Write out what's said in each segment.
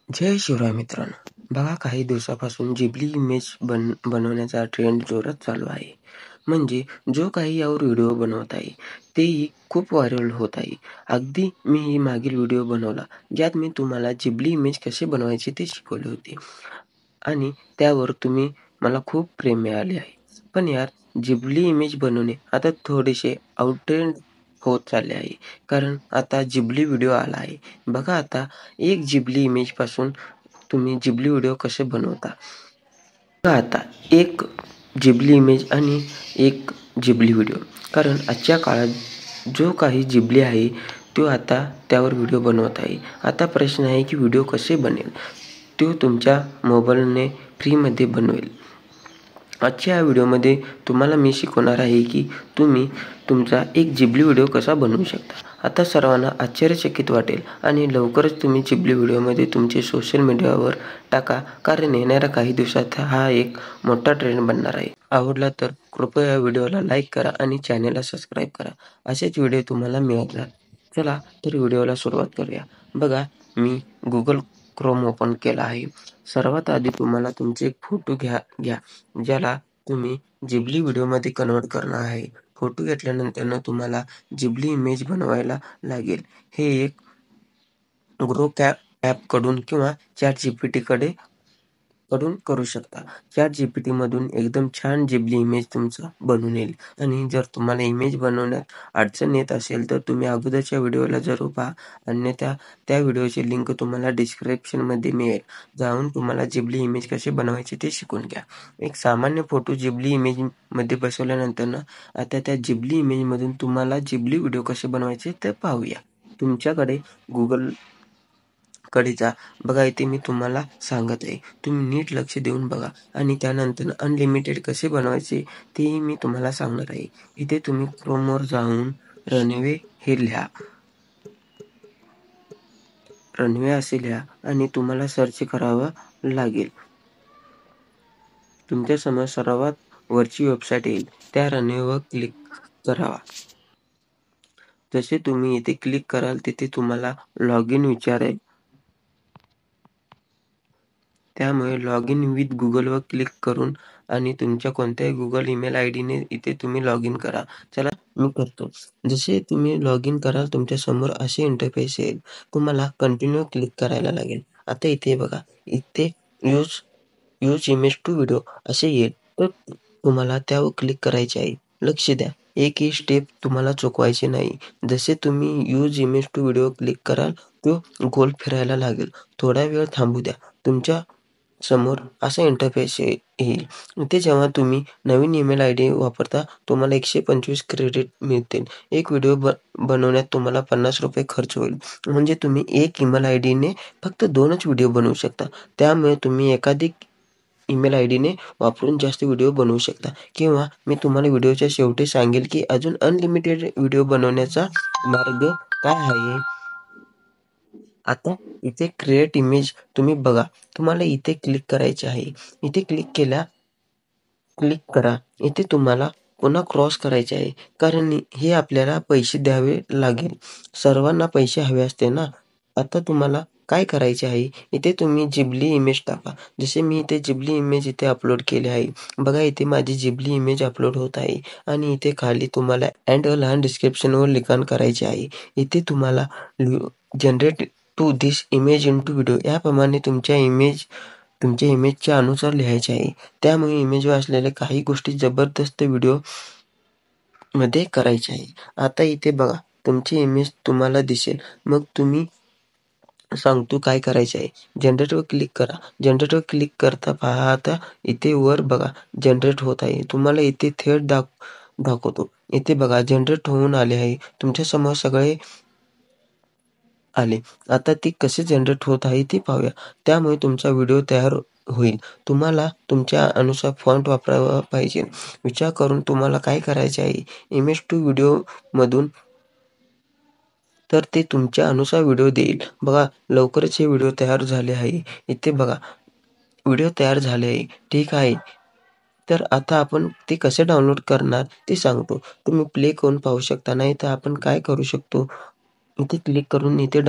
जय शिवराय मित्रांनो. बघा काही दिवसापासून जिबली इमेज बनवण्याचा ट्रेंड जोरात चालू आहे. म्हणजे जो काही यावर व्हिडिओ बनवत आहे तेही खूप व्हायरल होत आहे. अगदी मी मागील व्हिडिओ बनवला ज्यात मी तुम्हाला जिबली इमेज कसे बनवायचे ते शिकवले होते आणि त्यावर तुम्ही मला खूप प्रेम मिळाले आहे. पण यार जिबली इमेज बनवणे आता थोडेसे आउटट्रेंड होत चालले आहे. कारण आता जिबली व्हिडिओ आला आहे. बघा आता एक जिबली इमेजपासून तुम्ही जिबली व्हिडिओ कसे बनवता. बघा आता एक जिबली इमेज आणि एक जिबली व्हिडिओ. कारण आजच्या काळात जो काही जिबली आहे तो आता त्यावर व्हिडिओ बनवत आहे. आता प्रश्न आहे की व्हिडिओ कसे बनेल? तो तुमच्या मोबाईलने फ्रीमध्ये बनवेल. आजच्या या व्हिडिओमध्ये तुम्हाला मी शिकवणार आहे की तुम्ही तुमचा एक जिबली व्हिडिओ कसा बनवू शकता. आता सर्वांना आश्चर्यचकित वाटेल आणि लवकरच तुम्ही जिबली व्हिडिओमध्ये तुमचे सोशल मीडियावर टाका. कारण येणाऱ्या काही दिवसात हा एक मोठा ट्रेंड बनणार आहे. आवडला तर कृपया या व्हिडिओला लाईक करा आणि चॅनलला सबस्क्राईब करा. असेच व्हिडिओ तुम्हाला मिळत राहतील. चला तर व्हिडिओला सुरुवात करूया. बघा मी गुगल क्रोम ओपन केला आहे. सर्वात आधी तुम्हाला तुमचे एक फोटो घ्या ज्याला तुम्ही जिबली व्हिडिओमध्ये कन्वर्ट करणार आहे. फोटो घेतल्यानंतर तुम्हाला जिबली इमेज बनवायला लागेल. हे एक ग्रोक ॲपकडून किंवा ChatGPT कडून करू शकता. ChatGPT मधून एकदम छान जिबली इमेज तुमचा बनून येईल. आणि जर तुम्हाला इमेज बनवण्यात अडचण येत असेल तर तुम्ही अगोदरच्या व्हिडिओला जरूर पहा. अन्यथा त्या व्हिडिओची लिंक तुम्हाला डिस्क्रिप्शनमध्ये मिळेल. जाऊन तुम्हाला जिबली इमेज कसे बनवायचे ते शिकून घ्या. एक सामान्य फोटो जिबली इमेजमध्ये बसवल्यानंतर आता त्या जिबली इमेजमधून तुम्हाला जिबली व्हिडिओ कसे बनवायचे ते पाहूया. तुमच्याकडे गुगल कडे जा. बघा इथे मी तुम्हाला सांगत आहे. तुम्ही नीट लक्ष देऊन बघा आणि त्यानंतर अनलिमिटेड कसे बनवायचे तेही मी तुम्हाला सांगणार आहे. इथे तुम्ही क्रोमवर जाऊन रनवे हे लिहा. रनवे असे लिहा आणि तुम्हाला सर्च करावं लागेल. तुमच्यासमोर सर्वात वरची वेबसाईट येईल. त्या रनवेवर क्लिक करावा. जसे तुम्ही इथे क्लिक कराल तिथे तुम्हाला लॉग इन विचारेल. त्यामुळे लॉग इन विथ गुगलवर क्लिक करून आणि तुमच्या कोणत्याही गुगल ईमेल आयडीने इथे तुम्ही लॉग इन करा. चला मी करतो. जसे तुम्ही लॉग इन कराल तुमच्यासमोर असे इंटरफेस येईल. तुम्हाला कंटिन्यू क्लिक करायला लागेल. आता इथे बघा इथे यूज इमेज टू व्हिडिओ असे येईल. तर तुम्हाला त्यावर क्लिक करायचे आहे. लक्ष द्या एकही स्टेप तुम्हाला चुकवायचे नाही. जसे तुम्ही use image to video click कराल तो गोल फिरायला लागेल. थोडा वेळ थांबू द्या. तुमच्या समोर असा इंटरफेस येईल. इथे जेव्हा तुम्ही नवीन ईमेल आयडी वापरता तुम्हाला 125 क्रेडिट मिळतील. एक व्हिडिओ बनवण्यात तुम्हाला ₹50 खर्च होईल. म्हणजे तुम्ही एक ईमेल आयडीने फक्त 2च व्हिडिओ बनवू शकता. त्यामुळे तुम्ही एकाधिक ईमेल आयडीने वापरून जास्त व्हिडिओ बनवू शकता. किंवा मी तुम्हाला व्हिडिओच्या शेवटी सांगेल की अजून अनलिमिटेड व्हिडिओ बनवण्याचा मार्ग काय आहे. आता इथे क्रिएट इमेज तुम्ही बघा. तुम्हाला इथे क्लिक करायचे आहे. इथे क्लिक करा. इथे तुम्हाला पुन्हा क्रॉस करायचे आहे. कारण हे आपल्याला पैसे द्यावे लागेल. सर्वांना पैसे हवे असते ना. आता तुम्हाला काय करायचे आहे. इथे तुम्ही जिबली इमेज टाका. जसे मी इथे जिबली इमेज इथे अपलोड केली आहे. बघा इथे माझी जिबली इमेज अपलोड होत आहे आणि इथे खाली तुम्हाला अँड लहान डिस्क्रिप्शनवर लिखाण करायचे आहे. इथे तुम्हाला generate to this image into video याप्रमाणे तुमच्या इमेजच्या अनुसार लिहायचे आहे. त्यामुळे इमेजवर असलेल्या काही गोष्टी जबरदस्त व्हिडिओमध्ये करायच्या आहे. आता इथे बघा तुमची इमेज तुम्हाला दिसेल. मग तुम्ही सांगतो काय करायचे आहे. जनरेटवर क्लिक करा. जनरेटवर क्लिक करता पहा आता इथे वर बघा जनरेट होत आहे. तुम्हाला इथे थेट दाखवतो. इथे बघा जनरेट होऊन आले आहे. तुमच्यासमोर सगळे आले. आता ती कसे जनरेट होत आहे ते पाहूया. त्यामुळे तुमचा व्हिडिओ तयार होईल. तुम्हाला तुमच्या अनुसार फॉन्ट वापरावा पाहिजे. विचार करून तुम्हाला काय करायचे आहे. इमेज टू व्हिडिओ मधून तर ते तुमच्या अनुसार व्हिडिओ देईल. बघा लवकरच हे व्हिडिओ तयार झाले आहे. इथे बघा व्हिडिओ तयार झाले आहे. ठीक आहे. तर आता आपण ते कसे डाउनलोड करणार ते सांगतो. तुम्ही प्ले करून पाहू शकता. नाही तर आपण काय करू शकतो. इथे क्लिक करून इथे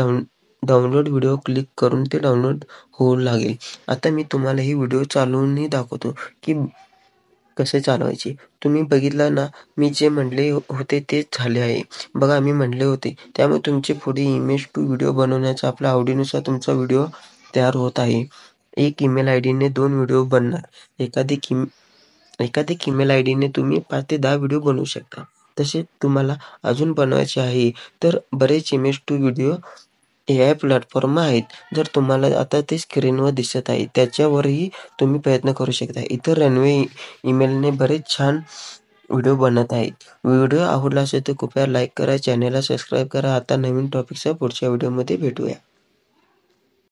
डाउनलोड व्हिडिओ क्लिक करून ते डाउनलोड होऊ लागेल. आता मी तुम्हाला ही व्हिडिओ चालवूनही दाखवतो की कसे चालवायचे. तुम्ही बघितलं ना, मी जे म्हटले होते तेच झाले आहे. बघा मी म्हटले होते. त्यामुळे तुमचे पुढे इमेज टू व्हिडिओ बनवण्याचा आपल्या आवडीनुसार तुमचा व्हिडिओ तयार होत आहे. एक ईमेल आयडीने 2 व्हिडिओ बनणार. एकाधिक ईमेल आयडीने तुम्ही 5 ते 10 व्हिडिओ बनवू शकता. तसेच तुम्हाला अजून बनवायचे आहे तर बरेच image to video AI platform आहेत. जर तुम्हाला आता ते स्क्रीनवर दिसत आहे त्याच्यावरही तुम्ही प्रयत्न करू शकता. इतर रनवे ईमेलने बरेच छान व्हिडिओ बनत आहेत. व्हिडिओ आवडला असेल तर कृपया लाईक करा, चॅनेलला सबस्क्राईब करा. आता नवीन टॉपिकसह पुढच्या व्हिडिओमध्ये भेटूया.